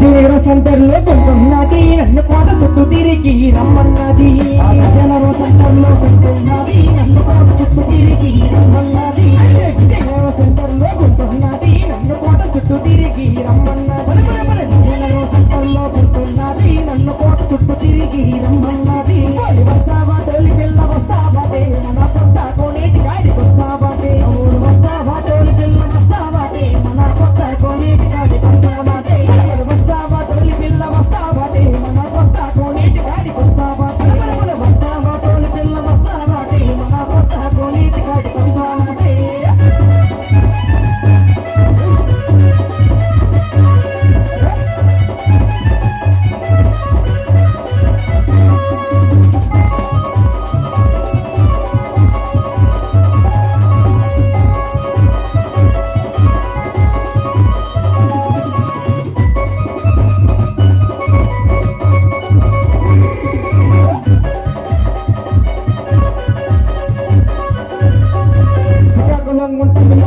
జనరో సెంటర్లో కొంటున్నది నన్ను కోట చుట్టూ తిరిగి రమ్మన్నది జనరో సెంటర్లో కొంటున్నది నన్ను కోట చుట్టూ తిరిగి రమ్మన్నది జనరో సెంటర్లో కొంటున్నది నన్ను కోట చుట్టూ తిరిగి రమ్మన్నది జనరో సెంటర్లో కొంటున్నది నన్ను కోట చుట్టూ తిరిగి రమ్మన్నది వస్తావా తొలి పిల్ల వస్తావాదే మన కొత్త కోనేటి గాడికి వస్తావాదే వస్తావా తొలి పిల్ల వస్తావాదే మన కొత్త కోనేటి గాడికి వస్తావాదే వస్తావా తొలి పిల్ల వస్తావాదే మన కొత్త కోనేటి గాడికి వస్తావాదే వస్తావా తొలి పిల్ల వస్తావాదే మన కొత్త కోనేటి గాడికి వస్తావాదే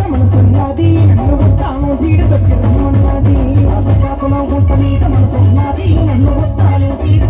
మనసున్నది నన్ను వస్తాను జీడి తొక్కి రమ్మన్నది శ్రీకాకుళం గుంట మీద మనసున్నది నన్ను వస్తాను జీడి